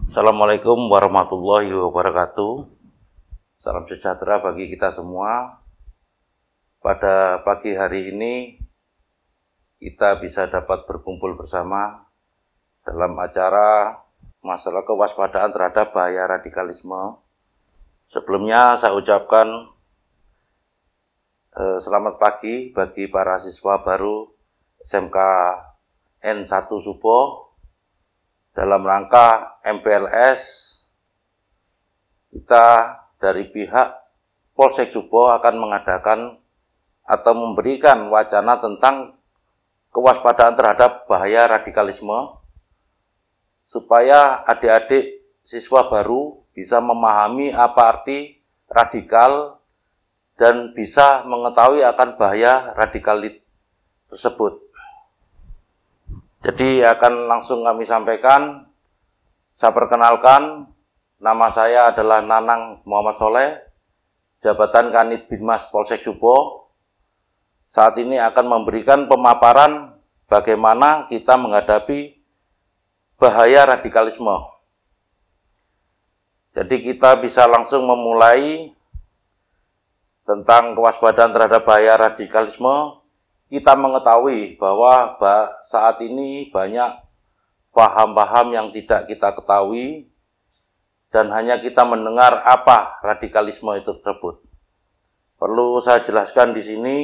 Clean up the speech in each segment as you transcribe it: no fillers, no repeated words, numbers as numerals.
Assalamualaikum warahmatullahi wabarakatuh. Salam sejahtera bagi kita semua. Pada pagi hari ini kita bisa dapat berkumpul bersama dalam acara masalah kewaspadaan terhadap bahaya radikalisme. Sebelumnya saya ucapkan selamat pagi bagi para siswa baru SMK N1 Subo. Dalam rangka MPLS, kita dari pihak Polsek Subo akan mengadakan atau memberikan wacana tentang kewaspadaan terhadap bahaya radikalisme, supaya adik-adik siswa baru bisa memahami apa arti radikal dan bisa mengetahui akan bahaya radikal tersebut. Jadi akan langsung kami sampaikan. Saya perkenalkan, nama saya adalah Nanang Muhammad Soleh, jabatan Kanit Binmas Polsek Subo. Saat ini akan memberikan pemaparan bagaimana kita menghadapi bahaya radikalisme. Jadi kita bisa langsung memulai tentang kewaspadaan terhadap bahaya radikalisme. Kita mengetahui bahwa saat ini banyak paham-paham yang tidak kita ketahui dan hanya kita mendengar apa radikalisme itu tersebut. Perlu saya jelaskan di sini,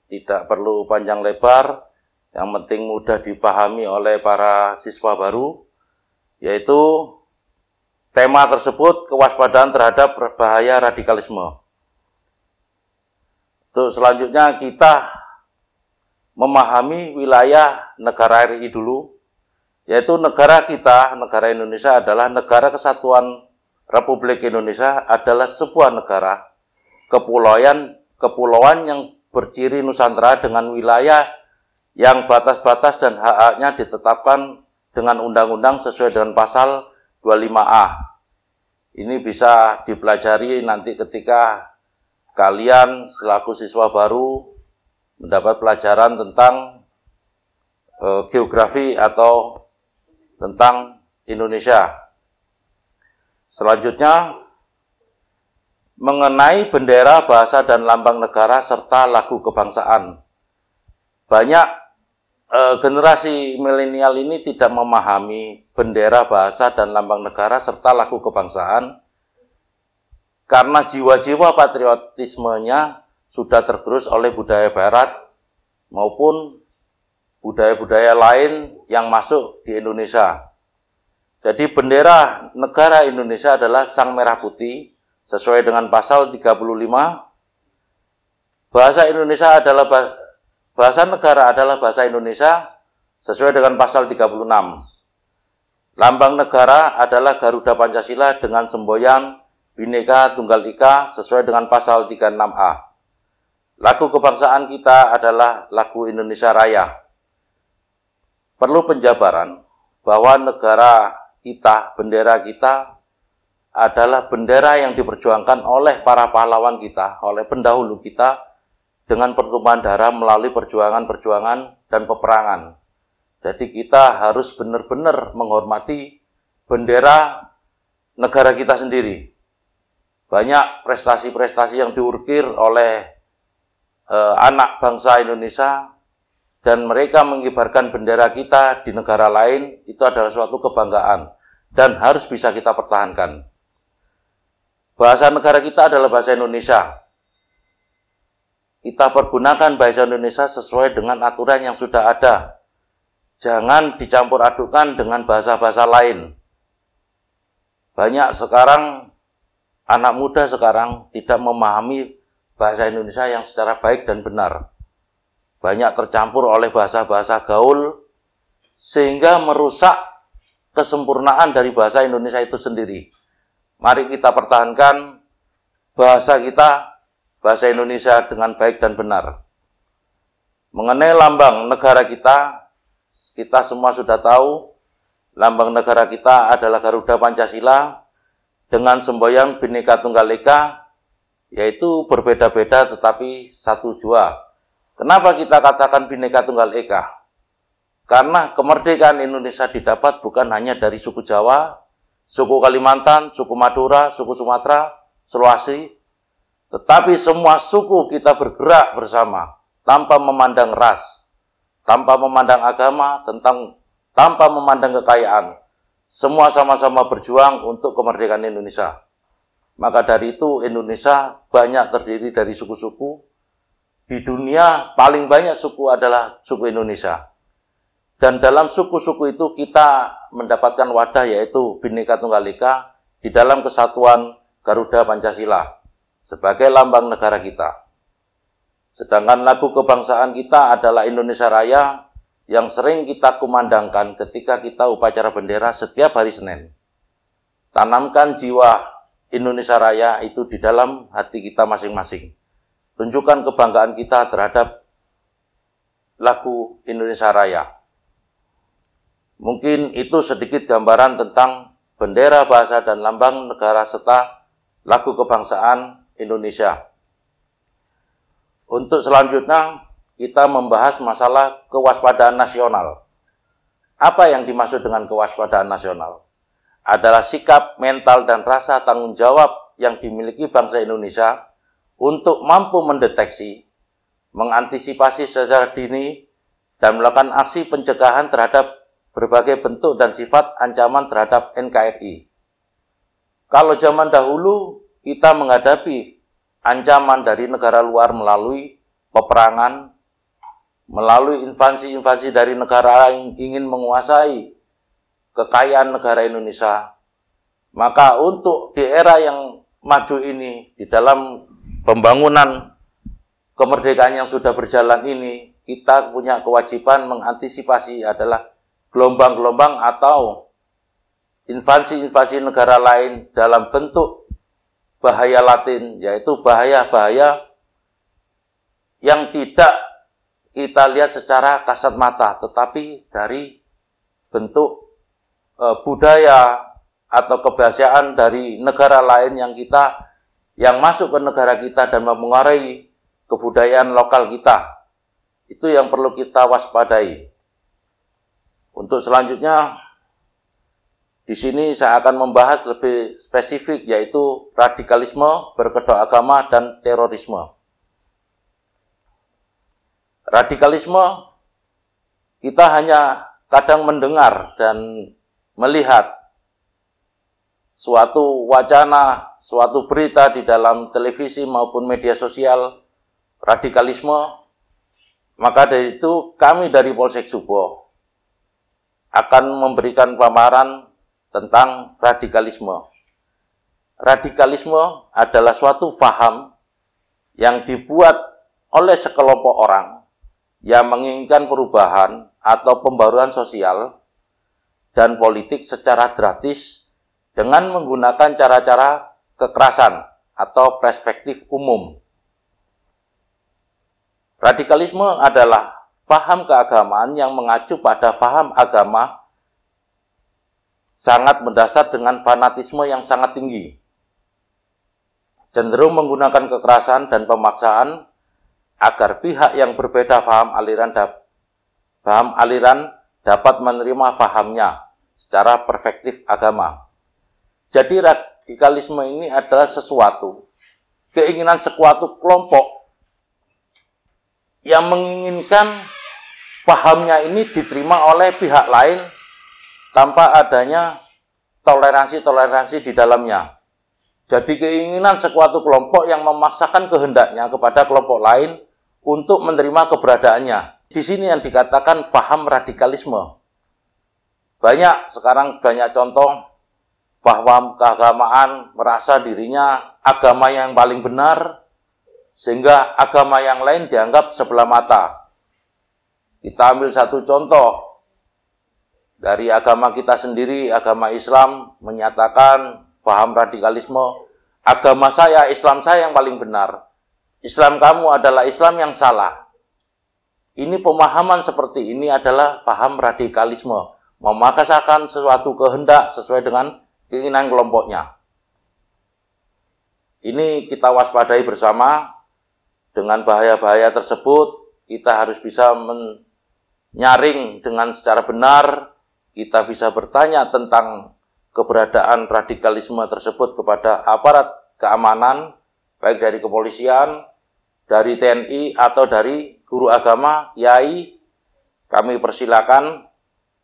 tidak perlu panjang lebar, yang penting mudah dipahami oleh para siswa baru, yaitu tema tersebut kewaspadaan terhadap bahaya radikalisme. Untuk selanjutnya kita memahami wilayah negara RI dulu, yaitu negara kita, negara Indonesia adalah negara kesatuan Republik Indonesia, adalah sebuah negara kepulauan yang berciri Nusantara dengan wilayah yang batas-batas dan hak-haknya ditetapkan dengan undang-undang sesuai dengan pasal 25A. Ini bisa dipelajari nanti ketika kalian selaku siswa baru mendapat pelajaran tentang geografi atau tentang Indonesia. Selanjutnya, mengenai bendera, bahasa, dan lambang negara serta lagu kebangsaan. Banyak generasi milenial ini tidak memahami bendera, bahasa, dan lambang negara serta lagu kebangsaan karena jiwa-jiwa patriotismenya sudah tergerus oleh budaya barat maupun budaya-budaya lain yang masuk di Indonesia. Jadi bendera negara Indonesia adalah sang merah putih sesuai dengan pasal 35. Bahasa Indonesia adalah bahasa negara adalah bahasa Indonesia sesuai dengan pasal 36. Lambang negara adalah Garuda Pancasila dengan semboyan Bhinneka Tunggal Ika sesuai dengan pasal 36A. Lagu kebangsaan kita adalah lagu Indonesia Raya. Perlu penjabaran bahwa negara kita, bendera kita adalah bendera yang diperjuangkan oleh para pahlawan kita, oleh pendahulu kita dengan pertumpahan darah melalui perjuangan-perjuangan dan peperangan. Jadi kita harus benar-benar menghormati bendera negara kita sendiri. Banyak prestasi-prestasi yang diukir oleh anak bangsa Indonesia dan mereka mengibarkan bendera kita di negara lain, itu adalah suatu kebanggaan dan harus bisa kita pertahankan. Bahasa negara kita adalah bahasa Indonesia. Kita pergunakan bahasa Indonesia sesuai dengan aturan yang sudah ada. Jangan dicampur adukan dengan bahasa-bahasa lain. Banyak sekarang anak muda sekarang tidak memahami bahasa Indonesia yang secara baik dan benar. Banyak tercampur oleh bahasa-bahasa gaul, sehingga merusak kesempurnaan dari bahasa Indonesia itu sendiri. Mari kita pertahankan bahasa kita, bahasa Indonesia dengan baik dan benar. Mengenai lambang negara kita semua sudah tahu, lambang negara kita adalah Garuda Pancasila dengan semboyan Bhinneka Tunggal Ika, yaitu berbeda-beda tetapi satu jua. Kenapa kita katakan Bhinneka Tunggal Ika? Karena kemerdekaan Indonesia didapat bukan hanya dari suku Jawa, suku Kalimantan, suku Madura, suku Sumatera, Sulawesi, tetapi semua suku kita bergerak bersama, tanpa memandang ras, tanpa memandang agama, tanpa memandang kekayaan. Semua sama-sama berjuang untuk kemerdekaan Indonesia. Maka dari itu Indonesia banyak terdiri dari suku-suku. Di dunia paling banyak suku adalah suku Indonesia. Dan dalam suku-suku itu kita mendapatkan wadah yaitu Bhinneka Tunggal Ika di dalam kesatuan Garuda Pancasila sebagai lambang negara kita. Sedangkan lagu kebangsaan kita adalah Indonesia Raya yang sering kita kumandangkan ketika kita upacara bendera setiap hari Senin. Tanamkan jiwa Indonesia Raya itu di dalam hati kita masing-masing. Tunjukkan kebanggaan kita terhadap lagu Indonesia Raya. Mungkin itu sedikit gambaran tentang bendera, bahasa, dan lambang negara serta lagu kebangsaan Indonesia. Untuk selanjutnya, kita membahas masalah kewaspadaan nasional. Apa yang dimaksud dengan kewaspadaan nasional? Adalah sikap, mental, dan rasa tanggung jawab yang dimiliki bangsa Indonesia untuk mampu mendeteksi, mengantisipasi secara dini, dan melakukan aksi pencegahan terhadap berbagai bentuk dan sifat ancaman terhadap NKRI. Kalau zaman dahulu kita menghadapi ancaman dari negara luar melalui peperangan, melalui invasi-invasi dari negara yang ingin menguasai kekayaan negara Indonesia. Maka untuk di era yang maju ini, di dalam pembangunan kemerdekaan yang sudah berjalan ini, kita punya kewajiban mengantisipasi adalah gelombang-gelombang atau invasi-invasi negara lain dalam bentuk bahaya latin, yaitu bahaya-bahaya yang tidak kita lihat secara kasat mata, tetapi dari bentuk budaya atau kebiasaan dari negara lain yang masuk ke negara kita dan memengaruhi kebudayaan lokal kita. Itu yang perlu kita waspadai. Untuk selanjutnya, di sini saya akan membahas lebih spesifik, yaitu radikalisme, berkedok agama, dan terorisme. Radikalisme, kita hanya kadang mendengar dan melihat suatu wacana, suatu berita di dalam televisi maupun media sosial, radikalisme. Maka dari itu kami dari Polsek Subo akan memberikan paparan tentang radikalisme. Radikalisme adalah suatu paham yang dibuat oleh sekelompok orang yang menginginkan perubahan atau pembaruan sosial dan politik secara drastis dengan menggunakan cara-cara kekerasan atau perspektif umum. Radikalisme adalah paham keagamaan yang mengacu pada paham agama sangat mendasar dengan fanatisme yang sangat tinggi, cenderung menggunakan kekerasan dan pemaksaan agar pihak yang berbeda paham aliran dapat menerima pahamnya secara perspektif agama. Jadi radikalisme ini adalah keinginan suatu kelompok yang menginginkan pahamnya ini diterima oleh pihak lain tanpa adanya toleransi-toleransi di dalamnya. Jadi keinginan suatu kelompok yang memaksakan kehendaknya kepada kelompok lain untuk menerima keberadaannya. Di sini yang dikatakan paham radikalisme. Sekarang banyak contoh bahwa keagamaan merasa dirinya agama yang paling benar, sehingga agama yang lain dianggap sebelah mata. Kita ambil satu contoh dari agama kita sendiri, agama Islam menyatakan paham radikalisme, agama saya, Islam saya yang paling benar. Islam kamu adalah Islam yang salah. Ini pemahaman seperti ini adalah paham radikalisme, memaksakan sesuatu kehendak sesuai dengan keinginan kelompoknya. Ini kita waspadai bersama. Dengan bahaya-bahaya tersebut, kita harus bisa menyaring dengan secara benar. Kita bisa bertanya tentang keberadaan radikalisme tersebut kepada aparat keamanan, baik dari kepolisian, dari TNI, atau dari guru agama, kiai, kami persilakan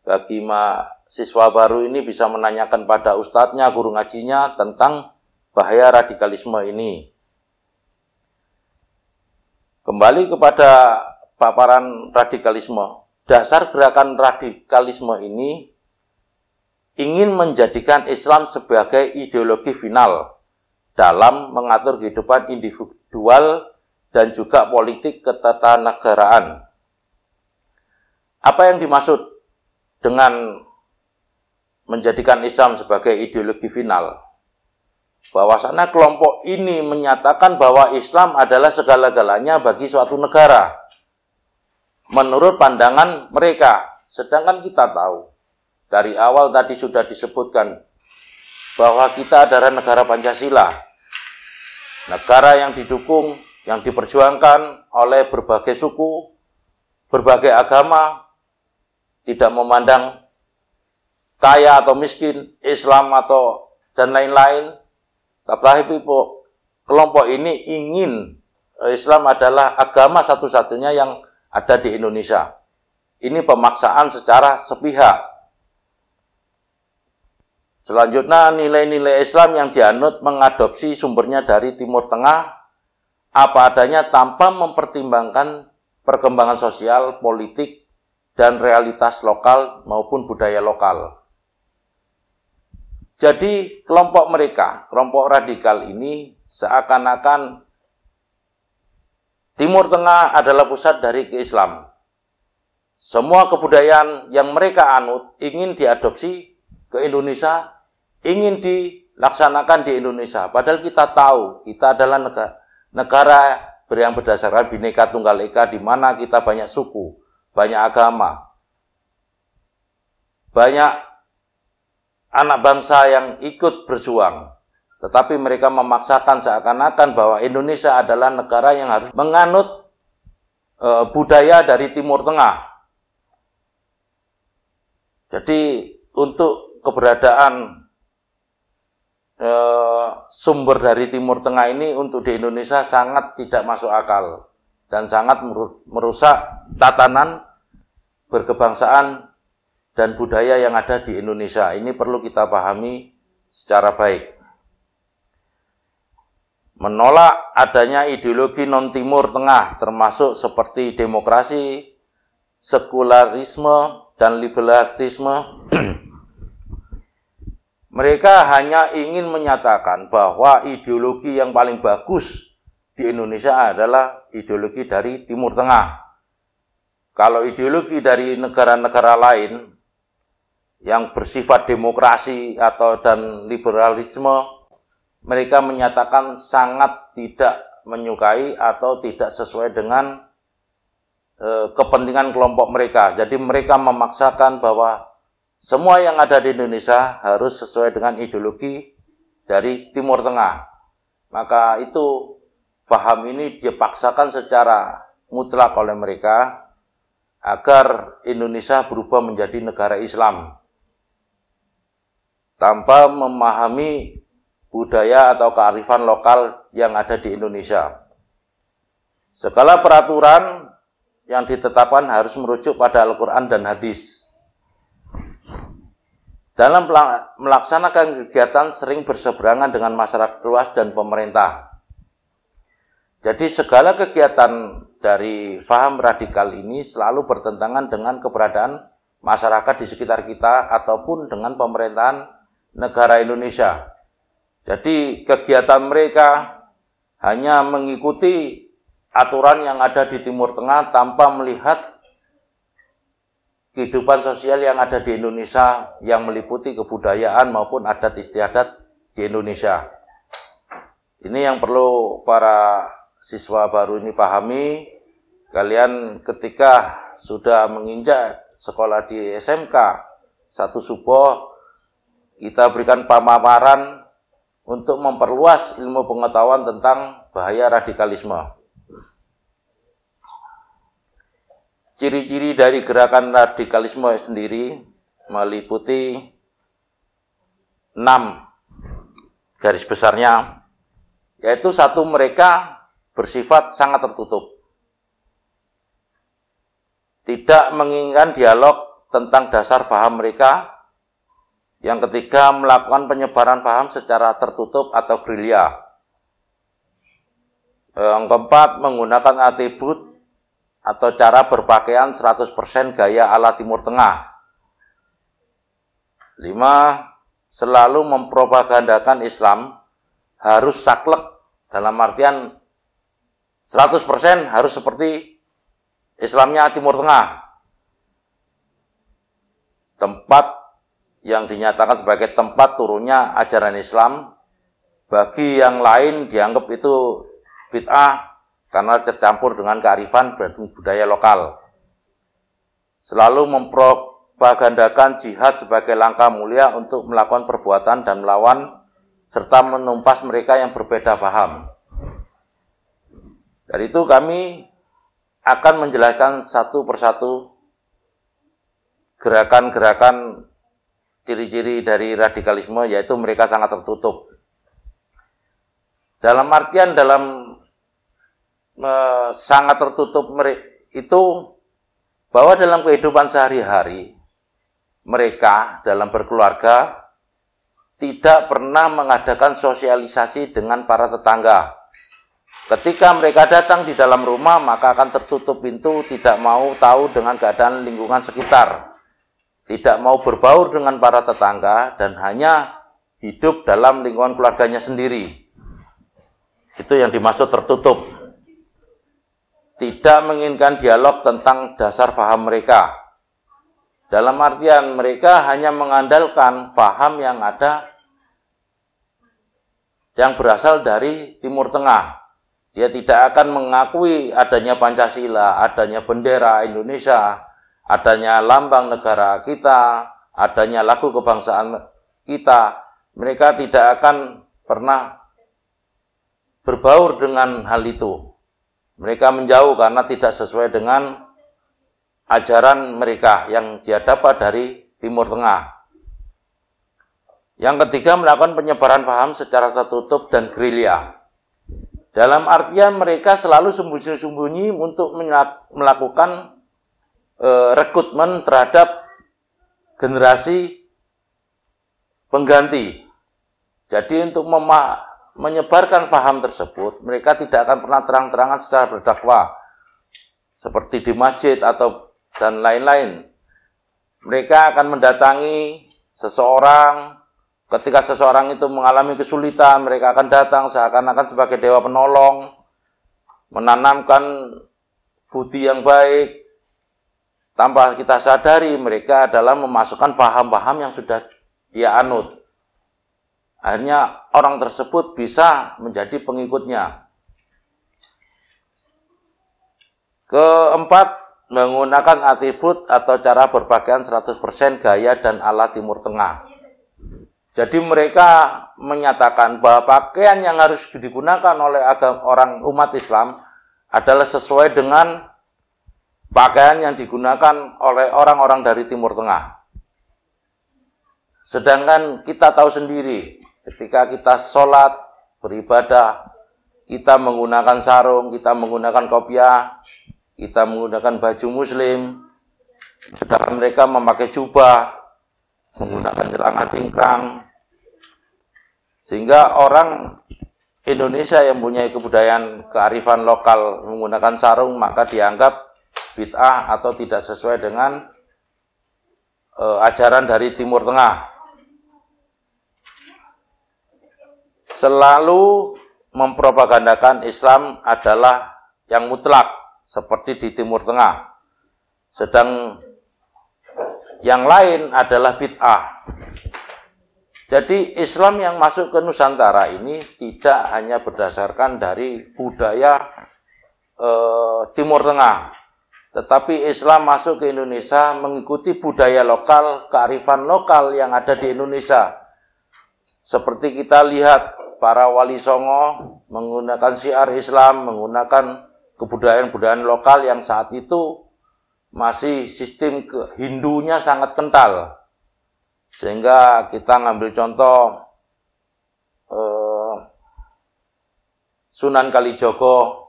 bagi mahasiswa baru ini bisa menanyakan pada ustadznya, guru ngajinya tentang bahaya radikalisme ini. Kembali kepada paparan radikalisme. Dasar gerakan radikalisme ini ingin menjadikan Islam sebagai ideologi final dalam mengatur kehidupan individual dan juga politik ketatanegaraan. Apa yang dimaksud dengan menjadikan Islam sebagai ideologi final? Bahwasanya kelompok ini menyatakan bahwa Islam adalah segala-galanya bagi suatu negara menurut pandangan mereka. Sedangkan kita tahu dari awal tadi sudah disebutkan bahwa kita adalah negara Pancasila, negara yang didukung, yang diperjuangkan oleh berbagai suku, berbagai agama, tidak memandang kaya atau miskin, Islam atau dan lain-lain. Tapi kelompok ini ingin Islam adalah agama satu-satunya yang ada di Indonesia. Ini pemaksaan secara sepihak. Selanjutnya, nilai-nilai Islam yang dianut mengadopsi sumbernya dari Timur Tengah apa adanya tanpa mempertimbangkan perkembangan sosial, politik, dan realitas lokal maupun budaya lokal. Jadi kelompok mereka, kelompok radikal ini seakan-akan Timur Tengah adalah pusat dari Islam. Semua kebudayaan yang mereka anut ingin diadopsi ke Indonesia, ingin dilaksanakan di Indonesia. Padahal kita tahu kita adalah negara yang berdasarkan Bhinneka Tunggal Ika, di mana kita banyak suku, banyak agama, banyak anak bangsa yang ikut berjuang, tetapi mereka memaksakan seakan-akan bahwa Indonesia adalah negara yang harus menganut budaya dari Timur Tengah. Jadi untuk keberadaan sumber dari Timur Tengah ini untuk di Indonesia sangat tidak masuk akal dan sangat merusak tatanan berkebangsaan dan budaya yang ada di Indonesia. Ini perlu kita pahami secara baik. Menolak adanya ideologi non-Timur Tengah, termasuk seperti demokrasi, sekularisme, dan liberalisme. Mereka hanya ingin menyatakan bahwa ideologi yang paling bagus di Indonesia adalah ideologi dari Timur Tengah. Kalau ideologi dari negara-negara lain yang bersifat demokrasi dan liberalisme, mereka menyatakan sangat tidak menyukai atau tidak sesuai dengan kepentingan kelompok mereka. Jadi mereka memaksakan bahwa semua yang ada di Indonesia harus sesuai dengan ideologi dari Timur Tengah. Maka itu paham ini dipaksakan secara mutlak oleh mereka agar Indonesia berubah menjadi negara Islam tanpa memahami budaya atau kearifan lokal yang ada di Indonesia. Segala peraturan yang ditetapkan harus merujuk pada Al-Quran dan hadis. Dalam melaksanakan kegiatan sering berseberangan dengan masyarakat luas dan pemerintah. Jadi segala kegiatan dari paham radikal ini selalu bertentangan dengan keberadaan masyarakat di sekitar kita ataupun dengan pemerintahan negara Indonesia. Jadi kegiatan mereka hanya mengikuti aturan yang ada di Timur Tengah tanpa melihat kehidupan sosial yang ada di Indonesia yang meliputi kebudayaan maupun adat istiadat di Indonesia. Ini yang perlu para siswa baru ini pahami. Kalian ketika sudah menginjak sekolah di SMK 1 Subo, kita berikan pemaparan untuk memperluas ilmu pengetahuan tentang bahaya radikalisme. Ciri-ciri dari gerakan radikalisme sendiri meliputi 6 garis besarnya, yaitu satu, mereka bersifat sangat tertutup, tidak menginginkan dialog tentang dasar paham mereka. Yang ketiga, melakukan penyebaran paham secara tertutup atau gerilya. Yang keempat, menggunakan atribut atau cara berpakaian 100% gaya ala Timur Tengah. 5, selalu mempropagandakan Islam harus saklek, dalam artian 100% harus seperti Islamnya Timur Tengah. Tempat yang dinyatakan sebagai tempat turunnya ajaran Islam, bagi yang lain dianggap itu bid'ah karena tercampur dengan kearifan budaya lokal. Selalu mempropagandakan jihad sebagai langkah mulia untuk melakukan perbuatan dan melawan serta menumpas mereka yang berbeda paham. Dari itu kami akan menjelaskan satu persatu gerakan-gerakan ciri-ciri dari radikalisme, yaitu mereka sangat tertutup. Dalam artian sangat tertutup itu bahwa dalam kehidupan sehari-hari mereka dalam berkeluarga tidak pernah mengadakan sosialisasi dengan para tetangga. Ketika mereka datang di dalam rumah, maka akan tertutup pintu, tidak mau tahu dengan keadaan lingkungan sekitar, tidak mau berbaur dengan para tetangga, dan hanya hidup dalam lingkungan keluarganya sendiri. Itu yang dimaksud tertutup. Tidak menginginkan dialog tentang dasar paham mereka. Dalam artian mereka hanya mengandalkan paham yang ada, yang berasal dari Timur Tengah. Dia tidak akan mengakui adanya Pancasila, adanya bendera Indonesia, adanya lambang negara kita, adanya lagu kebangsaan kita. Mereka tidak akan pernah berbaur dengan hal itu. Mereka menjauh karena tidak sesuai dengan ajaran mereka yang dia dapat dari Timur Tengah. Yang ketiga, melakukan penyebaran paham secara tertutup dan gerilya. Dalam artian mereka selalu sembunyi-sembunyi untuk melakukan rekrutmen terhadap generasi pengganti. Jadi untuk menyebarkan paham tersebut, mereka tidak akan pernah terang-terangan secara berdakwah seperti di masjid atau dan lain-lain. Mereka akan mendatangi seseorang, ketika seseorang itu mengalami kesulitan, mereka akan datang seakan-akan sebagai dewa penolong, menanamkan budi yang baik. Tanpa kita sadari, mereka adalah memasukkan paham-paham yang sudah dia anut. Akhirnya orang tersebut bisa menjadi pengikutnya. Keempat, menggunakan atribut atau cara berpakaian 100% gaya dan ala Timur Tengah. Jadi mereka menyatakan bahwa pakaian yang harus digunakan oleh orang umat Islam adalah sesuai dengan pakaian yang digunakan oleh orang-orang dari Timur Tengah. Sedangkan kita tahu sendiri, ketika kita sholat, beribadah, kita menggunakan sarung, kita menggunakan kopiah, kita menggunakan baju muslim, sedangkan mereka memakai jubah, menggunakan celana cingkrang. Sehingga orang Indonesia yang punya kebudayaan kearifan lokal menggunakan sarung, maka dianggap bid'ah atau tidak sesuai dengan ajaran dari Timur Tengah. Selalu mempropagandakan Islam adalah yang mutlak seperti di Timur Tengah, sedang yang lain adalah bid'ah. Jadi Islam yang masuk ke Nusantara ini tidak hanya berdasarkan dari budaya Timur Tengah, tetapi Islam masuk ke Indonesia mengikuti budaya lokal, kearifan lokal yang ada di Indonesia. Seperti kita lihat para wali songo menggunakan syiar Islam, menggunakan kebudayaan-budayaan lokal yang saat itu masih sistem Hindunya sangat kental. Sehingga kita ngambil contoh Sunan Kalijogo,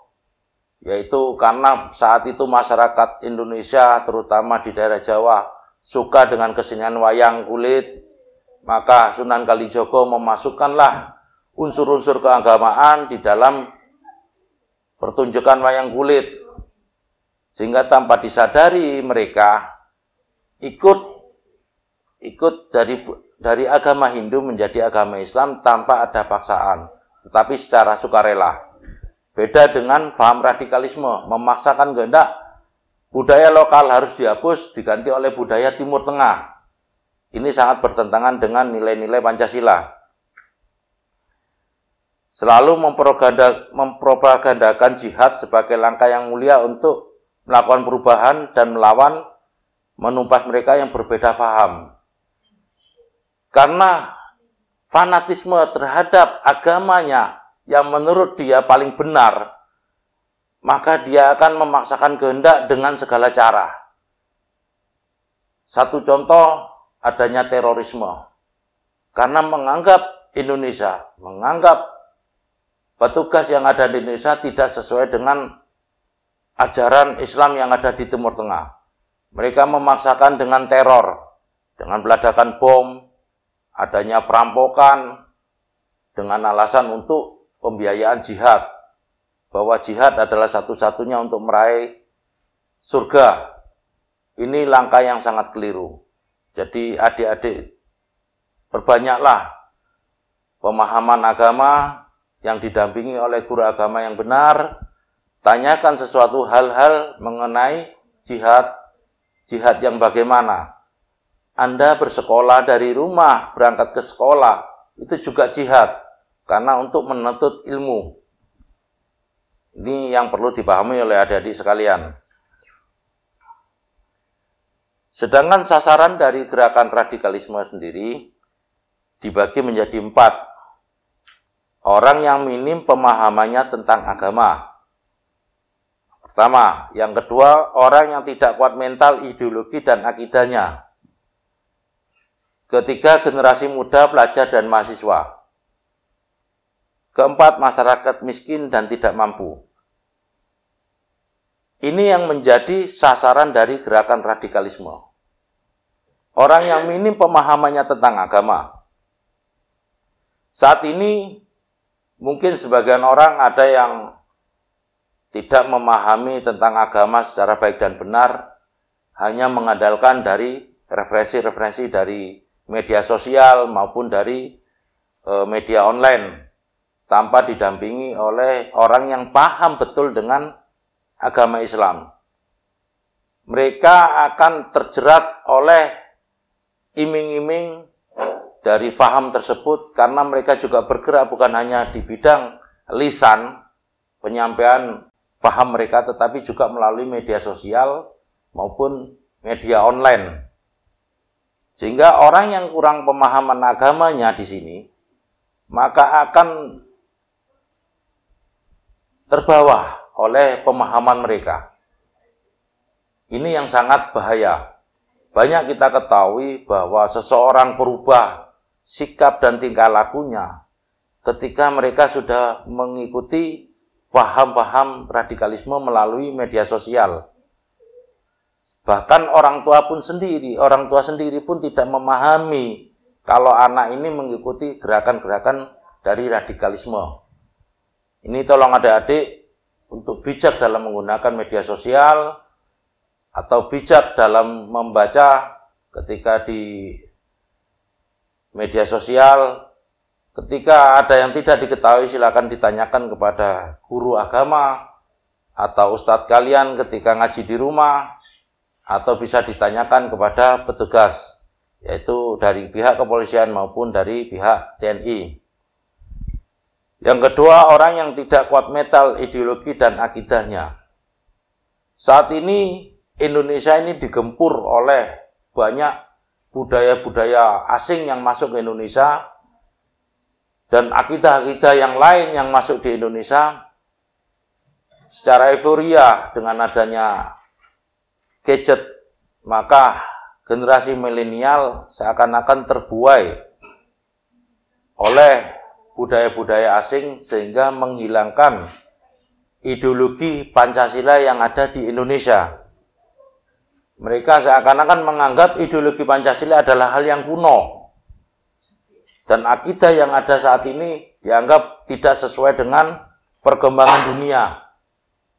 yaitu karena saat itu masyarakat Indonesia terutama di daerah Jawa suka dengan kesenian wayang kulit, maka Sunan Kalijogo memasukkanlah unsur-unsur keagamaan di dalam pertunjukan wayang kulit, sehingga tanpa disadari mereka ikut dari agama Hindu menjadi agama Islam tanpa ada paksaan, tetapi secara sukarela. Beda dengan paham radikalisme, memaksakan kehendak budaya lokal harus dihapus, diganti oleh budaya Timur Tengah. Ini sangat bertentangan dengan nilai-nilai Pancasila. Selalu mempropagandakan jihad sebagai langkah yang mulia untuk melakukan perubahan dan melawan, menumpas mereka yang berbeda paham. Karena fanatisme terhadap agamanya yang menurut dia paling benar, maka dia akan memaksakan kehendak dengan segala cara. Satu contoh, adanya terorisme. Karena menganggap petugas yang ada di Indonesia tidak sesuai dengan ajaran Islam yang ada di Timur Tengah. Mereka memaksakan dengan teror, dengan peledakan bom, adanya perampokan, dengan alasan untuk pembiayaan jihad, bahwa jihad adalah satu-satunya untuk meraih surga. Ini langkah yang sangat keliru. Jadi adik-adik, perbanyaklah pemahaman agama yang didampingi oleh guru agama yang benar. Tanyakan sesuatu hal-hal mengenai jihad yang bagaimana. Anda bersekolah dari rumah, berangkat ke sekolah, itu juga jihad. Karena untuk menuntut ilmu. Ini yang perlu dipahami oleh adik-adik sekalian. Sedangkan sasaran dari gerakan radikalisme sendiri dibagi menjadi 4. Orang yang minim pemahamannya tentang agama. Pertama. Yang kedua, orang yang tidak kuat mental, ideologi, dan akidahnya. Ketiga, generasi muda, pelajar, dan mahasiswa. Keempat, masyarakat miskin dan tidak mampu. Ini yang menjadi sasaran dari gerakan radikalisme. Orang yang minim pemahamannya tentang agama. Saat ini, mungkin sebagian orang ada yang tidak memahami tentang agama secara baik dan benar, hanya mengandalkan dari referensi-referensi dari media sosial maupun dari media online, tanpa didampingi oleh orang yang paham betul dengan agama Islam. Mereka akan terjerat oleh iming-iming dari paham tersebut, karena mereka juga bergerak bukan hanya di bidang lisan, penyampaian paham mereka, tetapi juga melalui media sosial maupun media online. Sehingga orang yang kurang pemahaman agamanya di sini, maka akan terbawa oleh pemahaman mereka. Ini yang sangat bahaya. Banyak kita ketahui bahwa seseorang berubah sikap dan tingkah lakunya ketika mereka sudah mengikuti paham-paham radikalisme melalui media sosial. Bahkan orang tua sendiri pun tidak memahami kalau anak ini mengikuti gerakan-gerakan dari radikalisme. Ini tolong adik-adik untuk bijak dalam menggunakan media sosial atau bijak dalam membaca ketika di media sosial. Ketika ada yang tidak diketahui, silakan ditanyakan kepada guru agama atau ustadz kalian ketika ngaji di rumah, atau bisa ditanyakan kepada petugas, yaitu dari pihak kepolisian maupun dari pihak TNI. Yang kedua, orang yang tidak kuat mental, ideologi, dan akidahnya. Saat ini Indonesia ini digempur oleh banyak budaya-budaya asing yang masuk ke Indonesia, dan akidah-akidah yang lain yang masuk di Indonesia. Secara euforia dengan adanya gadget, maka generasi milenial seakan-akan terbuai oleh budaya-budaya asing sehingga menghilangkan ideologi Pancasila yang ada di Indonesia. Mereka seakan-akan menganggap ideologi Pancasila adalah hal yang kuno. Dan akidah yang ada saat ini dianggap tidak sesuai dengan perkembangan dunia.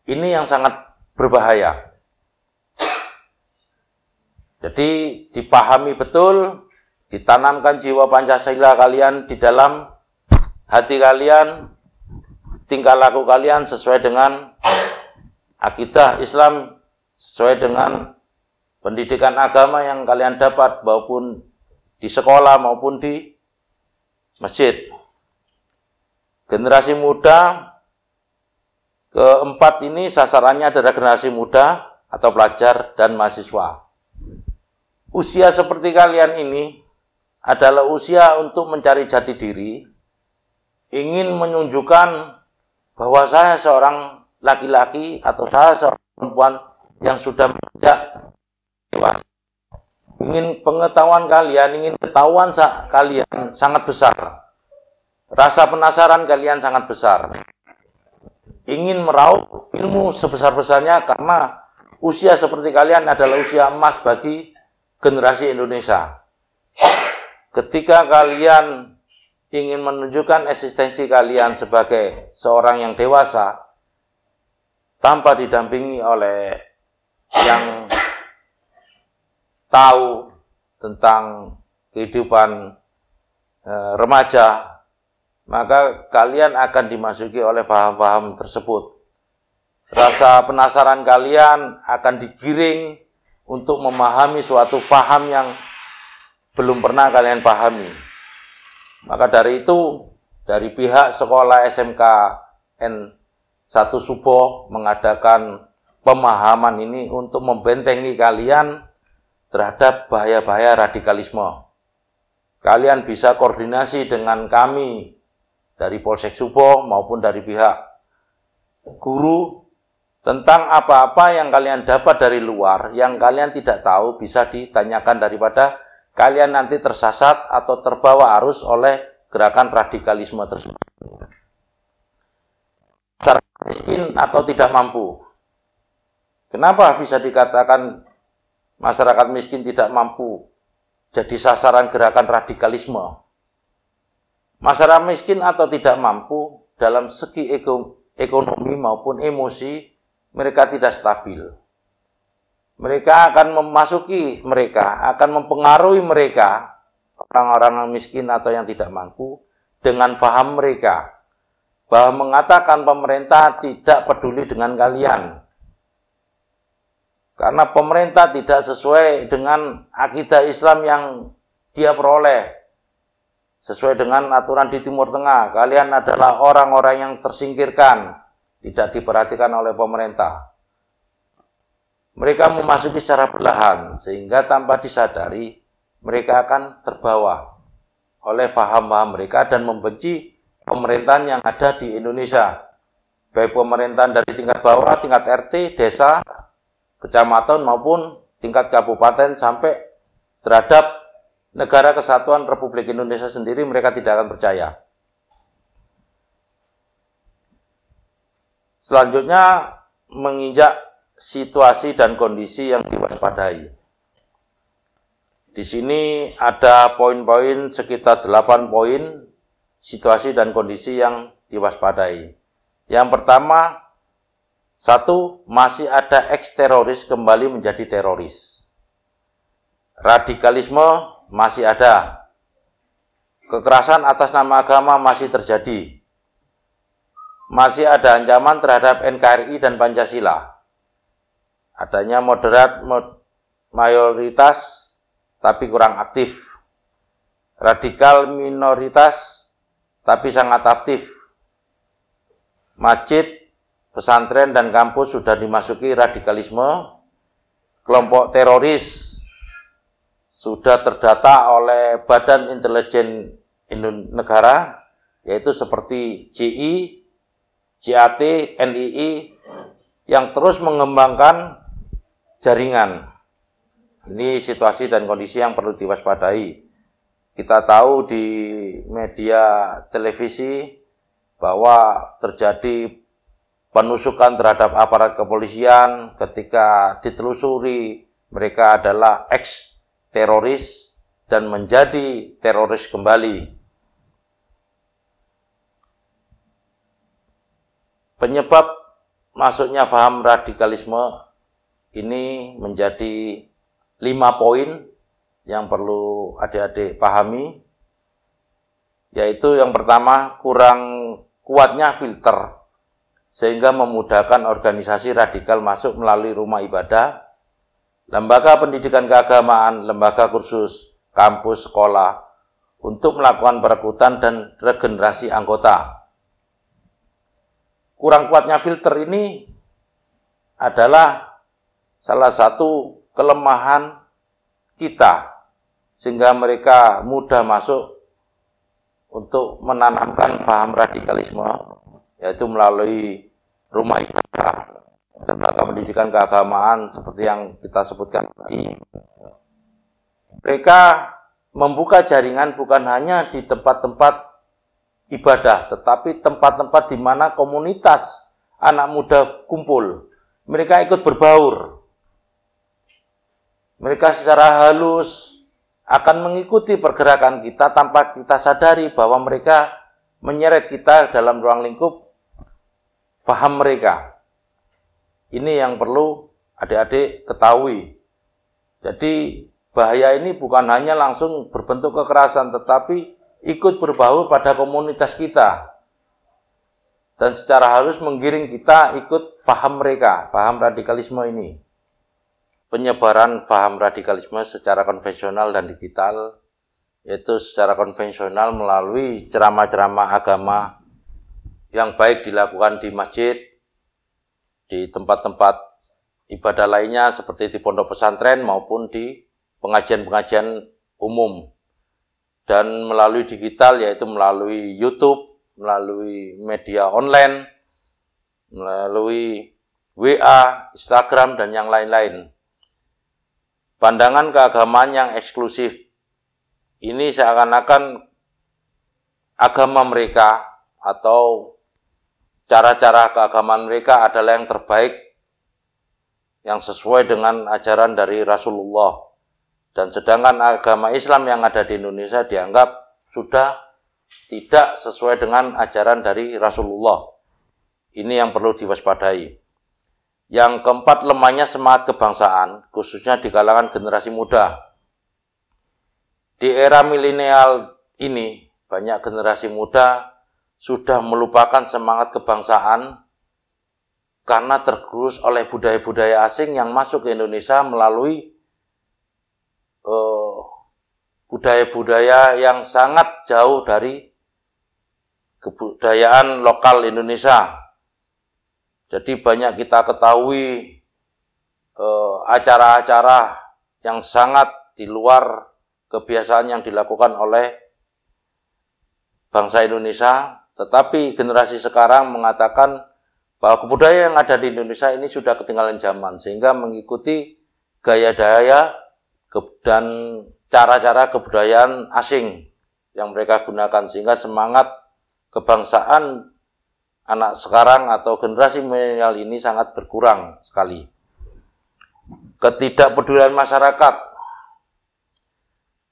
Ini yang sangat berbahaya. Jadi dipahami betul, ditanamkan jiwa Pancasila kalian di dalam hati kalian, tingkah laku kalian sesuai dengan akidah Islam, sesuai dengan pendidikan agama yang kalian dapat, maupun di sekolah maupun di masjid. Generasi muda keempat ini sasarannya adalah generasi muda atau pelajar dan mahasiswa. Usia seperti kalian ini adalah usia untuk mencari jati diri, ingin menunjukkan bahwa saya seorang laki-laki atau saya seorang perempuan yang sudah menginjak dewasa. Ingin pengetahuan kalian, ingin ketahuan kalian sangat besar. Rasa penasaran kalian sangat besar. Ingin meraup ilmu sebesar-besarnya karena usia seperti kalian adalah usia emas bagi generasi Indonesia. Ketika kalian ingin menunjukkan eksistensi kalian sebagai seorang yang dewasa tanpa didampingi oleh yang tahu tentang kehidupan remaja, maka kalian akan dimasuki oleh paham-paham tersebut. Rasa penasaran kalian akan digiring untuk memahami suatu paham yang belum pernah kalian pahami. Maka dari itu, dari pihak sekolah SMK N1 Subo mengadakan pemahaman ini untuk membentengi kalian terhadap bahaya-bahaya radikalisme. Kalian bisa koordinasi dengan kami dari Polsek Subo maupun dari pihak guru tentang apa-apa yang kalian dapat dari luar, yang kalian tidak tahu bisa ditanyakan daripada kalian nanti tersasat atau terbawa arus oleh gerakan radikalisme tersebut. Masyarakat miskin atau tidak mampu. Kenapa bisa dikatakan masyarakat miskin tidak mampu jadi sasaran gerakan radikalisme? Masyarakat miskin atau tidak mampu dalam segi ekonomi maupun emosi, mereka tidak stabil. Mereka akan akan mempengaruhi mereka, orang-orang miskin atau yang tidak mampu, dengan paham mereka, bahwa mengatakan pemerintah tidak peduli dengan kalian. Karena pemerintah tidak sesuai dengan akidah Islam yang dia peroleh, sesuai dengan aturan di Timur Tengah. Kalian adalah orang-orang yang tersingkirkan, tidak diperhatikan oleh pemerintah. Mereka memasuki secara perlahan, sehingga tanpa disadari, mereka akan terbawa oleh paham-paham mereka dan membenci pemerintahan yang ada di Indonesia. Baik pemerintahan dari tingkat bawah, tingkat RT, desa, kecamatan, maupun tingkat kabupaten, sampai terhadap negara kesatuan Republik Indonesia sendiri, mereka tidak akan percaya. Selanjutnya, menginjak situasi dan kondisi yang diwaspadai. Di sini ada poin-poin sekitar 8 poin situasi dan kondisi yang diwaspadai. Yang pertama, 1. Masih ada eks-teroris kembali menjadi teroris. Radikalisme masih ada. Kekerasan atas nama agama masih terjadi. Masih ada ancaman terhadap NKRI dan Pancasila. Adanya moderat mayoritas tapi kurang aktif. Radikal minoritas tapi sangat aktif. Masjid, pesantren, dan kampus sudah dimasuki radikalisme. Kelompok teroris sudah terdata oleh Badan Intelijen Negara, yaitu seperti JI, JAT, NII, yang terus mengembangkan jaringan. Ini situasi dan kondisi yang perlu diwaspadai. Kita tahu di media televisi bahwa terjadi penusukan terhadap aparat kepolisian ketika ditelusuri mereka adalah ex-teroris dan menjadi teroris kembali. Penyebab masuknya paham radikalisme ini menjadi 5 poin yang perlu adik-adik pahami, yaitu yang pertama, kurang kuatnya filter sehingga memudahkan organisasi radikal masuk melalui rumah ibadah, lembaga pendidikan keagamaan, lembaga kursus, kampus, sekolah untuk melakukan perekrutan dan regenerasi anggota. Kurang kuatnya filter ini adalah salah satu kelemahan kita, sehingga mereka mudah masuk untuk menanamkan paham radikalisme, yaitu melalui rumah ibadah, lembaga pendidikan keagamaan seperti yang kita sebutkan tadi. Mereka membuka jaringan bukan hanya di tempat-tempat ibadah, tetapi tempat-tempat di mana komunitas anak muda kumpul. Mereka ikut berbaur. Mereka secara halus akan mengikuti pergerakan kita tanpa kita sadari bahwa mereka menyeret kita dalam ruang lingkup paham mereka. Ini yang perlu adik-adik ketahui. Jadi bahaya ini bukan hanya langsung berbentuk kekerasan, tetapi ikut berbaur pada komunitas kita. Dan secara halus menggiring kita ikut paham mereka, paham radikalisme ini. Penyebaran paham radikalisme secara konvensional dan digital, yaitu secara konvensional melalui ceramah-ceramah agama yang baik dilakukan di masjid, di tempat-tempat ibadah lainnya seperti di pondok pesantren maupun di pengajian-pengajian umum. Dan melalui digital, yaitu melalui YouTube, melalui media online, melalui WA, Instagram, dan yang lain-lain. Pandangan keagamaan yang eksklusif ini seakan-akan agama mereka atau cara-cara keagamaan mereka adalah yang terbaik, yang sesuai dengan ajaran dari Rasulullah. Dan sedangkan agama Islam yang ada di Indonesia dianggap sudah tidak sesuai dengan ajaran dari Rasulullah. Ini yang perlu diwaspadai. Yang keempat, lemahnya semangat kebangsaan, khususnya di kalangan generasi muda. Di era milenial ini, banyak generasi muda sudah melupakan semangat kebangsaan karena tergerus oleh budaya-budaya asing yang masuk ke Indonesia melalui budaya-budaya yang sangat jauh dari kebudayaan lokal Indonesia. Jadi banyak kita ketahui acara-acara yang sangat di luar kebiasaan yang dilakukan oleh bangsa Indonesia, tetapi generasi sekarang mengatakan bahwa kebudayaan yang ada di Indonesia ini sudah ketinggalan zaman, sehingga mengikuti gaya-gaya dan cara-cara kebudayaan asing yang mereka gunakan, sehingga semangat kebangsaan anak sekarang atau generasi milenial ini sangat berkurang sekali. Ketidakpedulian masyarakat,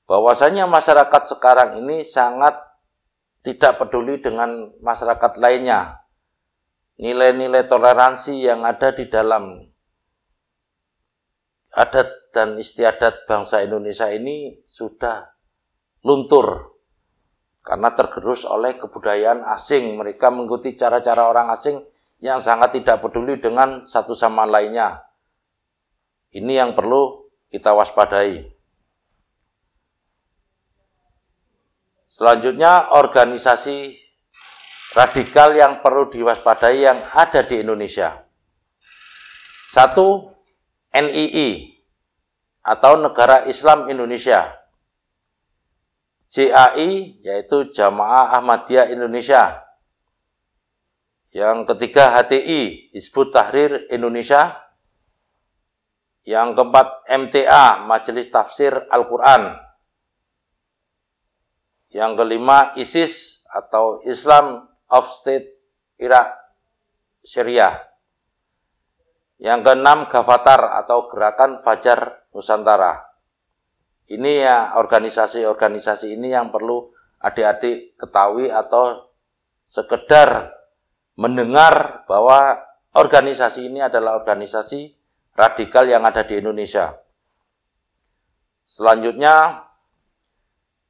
bahwasanya masyarakat sekarang ini sangat tidak peduli dengan masyarakat lainnya. Nilai-nilai toleransi yang ada di dalam adat dan istiadat bangsa Indonesia ini sudah luntur karena tergerus oleh kebudayaan asing. Mereka mengikuti cara-cara orang asing yang sangat tidak peduli dengan satu sama lainnya. Ini yang perlu kita waspadai. Selanjutnya, organisasi radikal yang perlu diwaspadai yang ada di Indonesia. 1. NII atau Negara Islam Indonesia. JAI yaitu Jamaah Ahmadiyah Indonesia. Yang ketiga HTI, Hizbut Tahrir Indonesia. Yang keempat, MTA, Majelis Tafsir Al-Quran. Yang kelima, ISIS atau Islam of State Iraq Syria. Yang keenam, Gavatar atau Gerakan Fajar Nusantara. Ini ya organisasi-organisasi ini yang perlu adik-adik ketahui atau sekedar mendengar bahwa organisasi ini adalah organisasi radikal yang ada di Indonesia. Selanjutnya,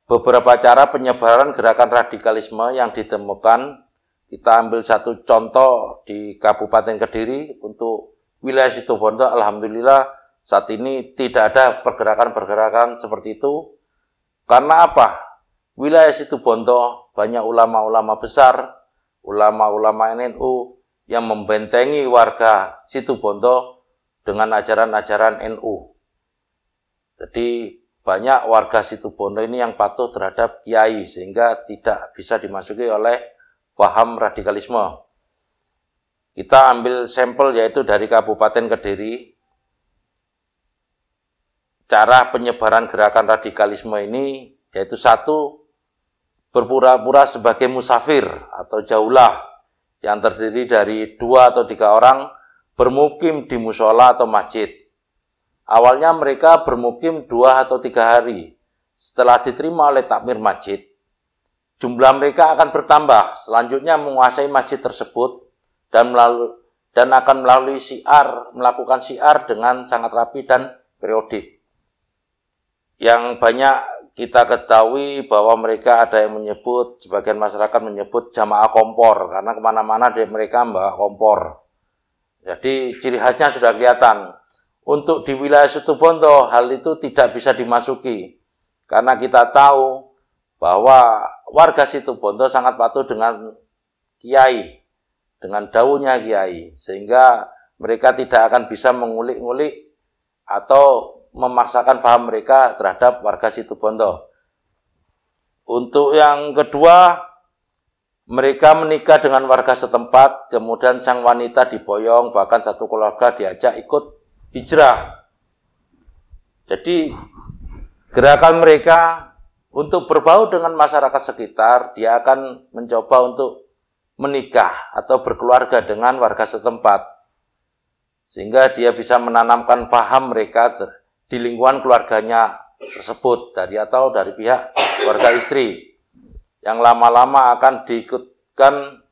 beberapa cara penyebaran gerakan radikalisme yang ditemukan. Kita ambil satu contoh di Kabupaten Kediri untuk wilayah Situbondo. Alhamdulillah saat ini tidak ada pergerakan-pergerakan seperti itu. Karena apa? Wilayah Situbondo banyak ulama-ulama besar, ulama-ulama NU yang membentengi warga Situbondo dengan ajaran-ajaran NU. Jadi banyak warga Situbondo ini yang patuh terhadap kiai sehingga tidak bisa dimasuki oleh paham radikalisme. Kita ambil sampel yaitu dari Kabupaten Kediri. Cara penyebaran gerakan radikalisme ini yaitu satu, berpura-pura sebagai musafir atau jaulah yang terdiri dari 2 atau 3 orang bermukim di musola atau masjid. Awalnya mereka bermukim 2 atau 3 hari. Setelah diterima oleh takmir masjid, jumlah mereka akan bertambah. Selanjutnya menguasai masjid tersebut dan akan melakukan syiar dengan sangat rapi dan periodik. Yang banyak kita ketahui bahwa mereka ada yang menyebut, sebagian masyarakat menyebut jamaah kompor, karena kemana-mana mereka membawa kompor. Jadi ciri khasnya sudah kelihatan. Untuk di wilayah Situbondo hal itu tidak bisa dimasuki, karena kita tahu bahwa warga Situbondo sangat patuh dengan kiai, dengan daunnya kiai, sehingga mereka tidak akan bisa mengulik-ngulik atau memaksakan paham mereka terhadap warga Situbondo. Untuk yang kedua, mereka menikah dengan warga setempat, kemudian sang wanita diboyong, bahkan satu keluarga diajak ikut hijrah. Jadi gerakan mereka untuk berbau dengan masyarakat sekitar, dia akan mencoba untuk menikah atau berkeluarga dengan warga setempat, sehingga dia bisa menanamkan paham mereka di lingkungan keluarganya tersebut dari pihak keluarga istri, yang lama-lama akan diikutkan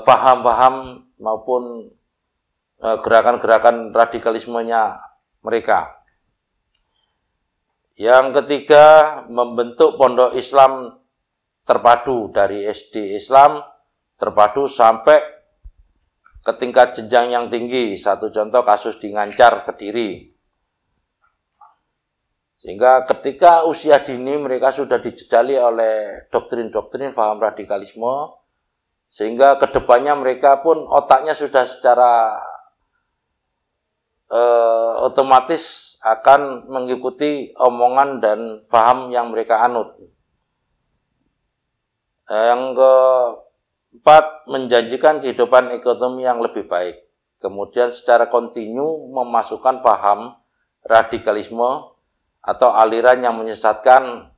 paham-paham maupun gerakan-gerakan radikalismenya mereka. Yang ketiga, membentuk pondok Islam terpadu dari SD Islam terpadu sampai ke tingkat jenjang yang tinggi. Satu contoh kasus di Ngancar, Kediri. Sehingga ketika usia dini mereka sudah dijejali oleh doktrin-doktrin paham radikalisme, sehingga kedepannya mereka pun otaknya sudah secara otomatis akan mengikuti omongan dan paham yang mereka anut. Yang keempat, menjanjikan kehidupan ekonomi yang lebih baik. Kemudian secara kontinu memasukkan paham radikalisme atau aliran yang menyesatkan.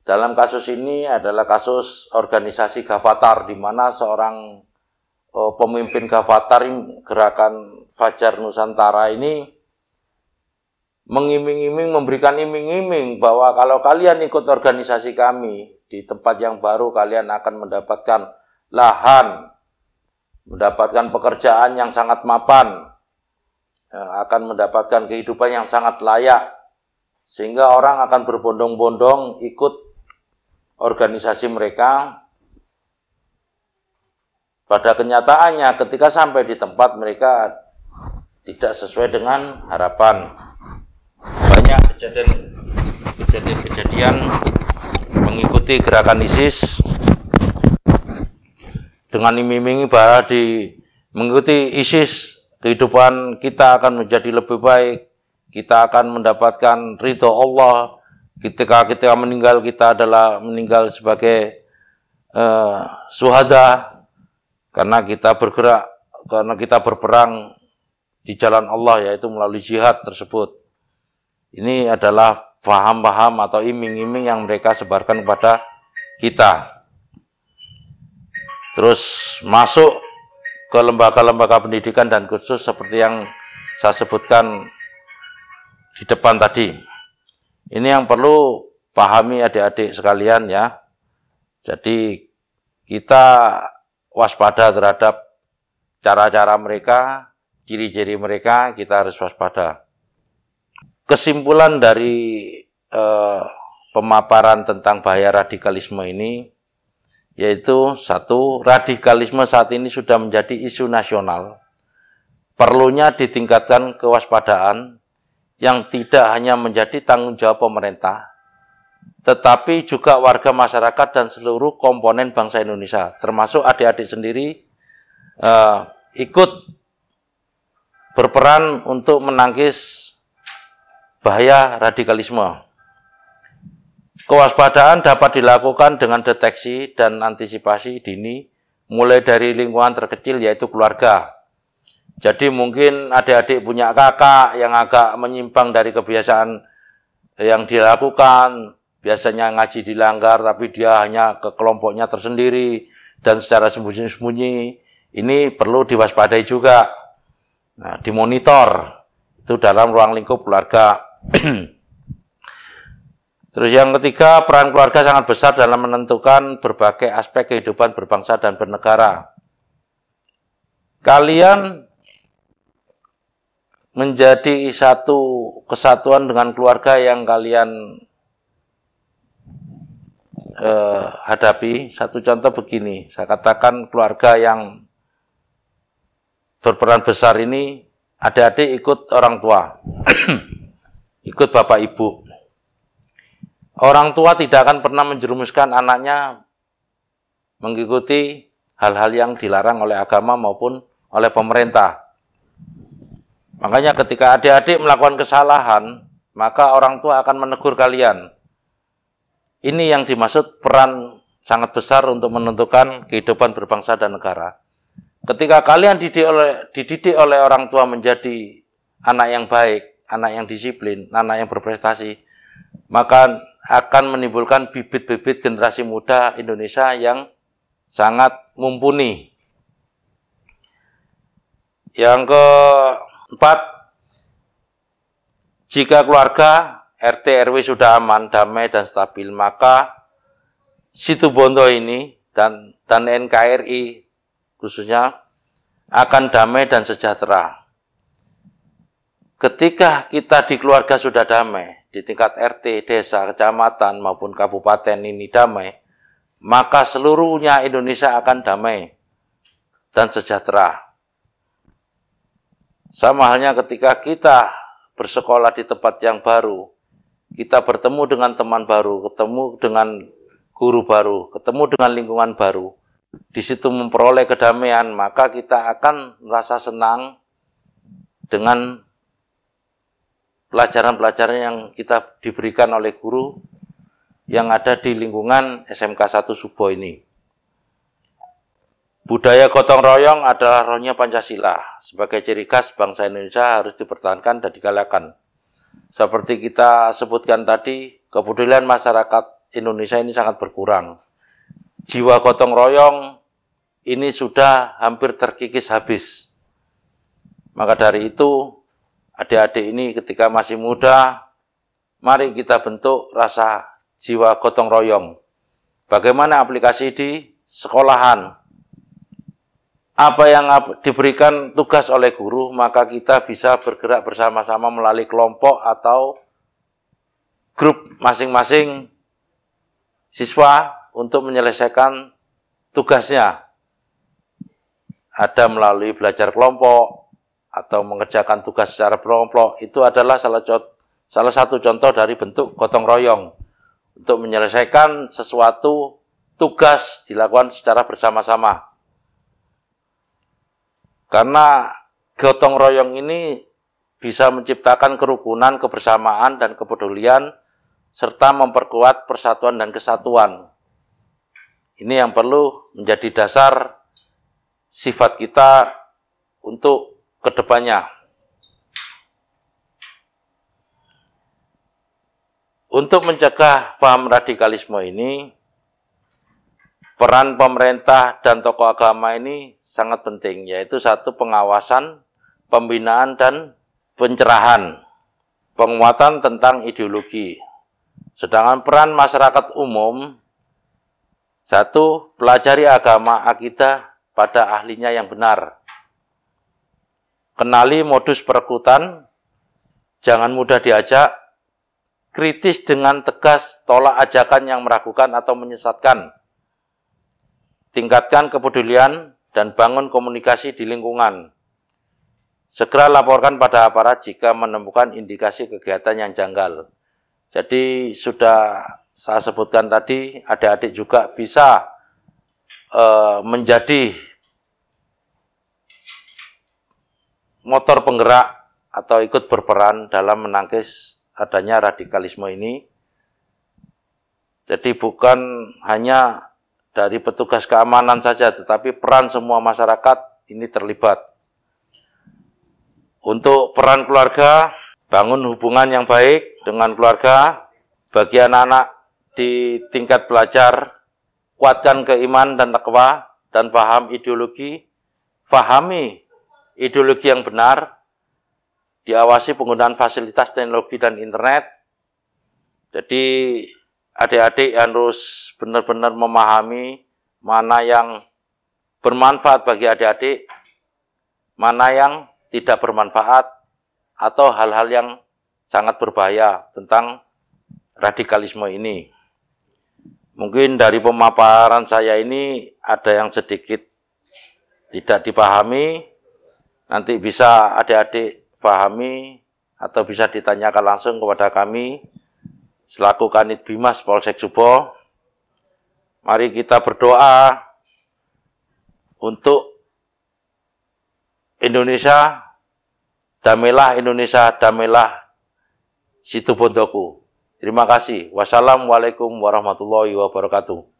Dalam kasus ini adalah kasus organisasi Gavatar, di mana seorang pemimpin Gavatar Gerakan Fajar Nusantara ini mengiming-iming, memberikan iming-iming bahwa kalau kalian ikut organisasi kami di tempat yang baru, kalian akan mendapatkan lahan, mendapatkan pekerjaan yang sangat mapan, akan mendapatkan kehidupan yang sangat layak, sehingga orang akan berbondong-bondong ikut organisasi mereka. Pada kenyataannya ketika sampai di tempat mereka tidak sesuai dengan harapan. Banyak kejadian mengikuti gerakan ISIS dengan iming-imingi bahwa mengikuti ISIS kehidupan kita akan menjadi lebih baik, kita akan mendapatkan ridho Allah. Ketika kita meninggal, kita adalah meninggal sebagai syuhada, karena kita bergerak, karena kita berperang di jalan Allah, yaitu melalui jihad tersebut. Ini adalah paham-paham atau iming-iming yang mereka sebarkan kepada kita. Terus masuk ke lembaga-lembaga pendidikan dan kursus seperti yang saya sebutkan di depan tadi. Ini yang perlu pahami adik-adik sekalian ya. Jadi kita waspada terhadap cara-cara mereka, ciri-ciri mereka, kita harus waspada. Kesimpulan dari pemaparan tentang bahaya radikalisme ini, yaitu satu, radikalisme saat ini sudah menjadi isu nasional. Perlunya ditingkatkan kewaspadaan yang tidak hanya menjadi tanggung jawab pemerintah, tetapi juga warga masyarakat dan seluruh komponen bangsa Indonesia, termasuk adik-adik sendiri, ikut berperan untuk menangkis bahaya radikalisme. Kewaspadaan dapat dilakukan dengan deteksi dan antisipasi dini, mulai dari lingkungan terkecil yaitu keluarga. Jadi mungkin adik-adik punya kakak yang agak menyimpang dari kebiasaan yang dilakukan, biasanya ngaji dilanggar tapi dia hanya ke kelompoknya tersendiri dan secara sembunyi-sembunyi. Ini perlu diwaspadai juga. Nah, dimonitor itu dalam ruang lingkup keluarga. Terus yang ketiga, peran keluarga sangat besar dalam menentukan berbagai aspek kehidupan berbangsa dan bernegara. Kalian menjadi satu kesatuan dengan keluarga yang kalian hadapi. Satu contoh begini, saya katakan keluarga yang berperan besar ini, adik-adik ikut orang tua, ikut bapak ibu. Orang tua tidak akan pernah menjerumuskan anaknya mengikuti hal-hal yang dilarang oleh agama maupun oleh pemerintah. Makanya ketika adik-adik melakukan kesalahan, maka orang tua akan menegur kalian. Ini yang dimaksud peran sangat besar untuk menentukan kehidupan berbangsa dan negara. Ketika kalian dididik oleh orang tua menjadi anak yang baik, anak yang disiplin, anak yang berprestasi, maka akan menimbulkan bibit-bibit generasi muda Indonesia yang sangat mumpuni. Yang keempat, jika keluarga RT RW sudah aman, damai dan stabil, maka Situbondo ini dan NKRI khususnya akan damai dan sejahtera. Ketika kita di keluarga sudah damai, di tingkat RT, desa, kecamatan maupun kabupaten ini damai, maka seluruhnya Indonesia akan damai dan sejahtera. Sama halnya ketika kita bersekolah di tempat yang baru, kita bertemu dengan teman baru, ketemu dengan guru baru, ketemu dengan lingkungan baru, di situ memperoleh kedamaian, maka kita akan merasa senang dengan pelajaran-pelajaran yang kita diberikan oleh guru yang ada di lingkungan SMK 1 Subo ini. Budaya gotong royong adalah rohnya Pancasila. Sebagai ciri khas bangsa Indonesia harus dipertahankan dan digalakan. Seperti kita sebutkan tadi, kepedulian masyarakat Indonesia ini sangat berkurang. Jiwa gotong royong ini sudah hampir terkikis habis. Maka dari itu, adik-adik ini ketika masih muda, mari kita bentuk rasa jiwa gotong royong. Bagaimana aplikasi di sekolahan? Apa yang diberikan tugas oleh guru, maka kita bisa bergerak bersama-sama melalui kelompok atau grup masing-masing siswa untuk menyelesaikan tugasnya. Ada melalui belajar kelompok atau mengerjakan tugas secara kelompok. Itu adalah salah satu contoh dari bentuk gotong royong. Untuk menyelesaikan sesuatu tugas dilakukan secara bersama-sama. Karena gotong royong ini bisa menciptakan kerukunan, kebersamaan, dan kepedulian, serta memperkuat persatuan dan kesatuan. Ini yang perlu menjadi dasar sifat kita untuk kedepannya. Untuk mencegah paham radikalisme ini, peran pemerintah dan tokoh agama ini sangat penting, yaitu satu, pengawasan, pembinaan, dan pencerahan, penguatan tentang ideologi. Sedangkan peran masyarakat umum, satu, pelajari agama akidah pada ahlinya yang benar. Kenali modus perekrutan, jangan mudah diajak, kritis dengan tegas, tolak ajakan yang meragukan atau menyesatkan. Tingkatkan kepedulian dan bangun komunikasi di lingkungan. Segera laporkan pada aparat jika menemukan indikasi kegiatan yang janggal. Jadi sudah saya sebutkan tadi, adik-adik juga bisa menjadi motor penggerak atau ikut berperan dalam menangkis adanya radikalisme ini. Jadi bukan hanya dari petugas keamanan saja, tetapi peran semua masyarakat ini terlibat. Untuk peran keluarga, bangun hubungan yang baik dengan keluarga. Bagi anak-anak di tingkat belajar, kuatkan keimanan dan takwa dan paham ideologi. Pahami ideologi yang benar. Diawasi penggunaan fasilitas teknologi dan internet. Jadi adik-adik harus benar-benar memahami mana yang bermanfaat bagi adik-adik, mana yang tidak bermanfaat, atau hal-hal yang sangat berbahaya tentang radikalisme ini. Mungkin dari pemaparan saya ini ada yang sedikit tidak dipahami, nanti bisa adik-adik pahami atau bisa ditanyakan langsung kepada kami selaku Kanit Bimas Polsek Subo. Mari kita berdoa untuk Indonesia, damailah Indonesia, damailah Situbondo. Terima kasih. Wassalamualaikum warahmatullahi wabarakatuh.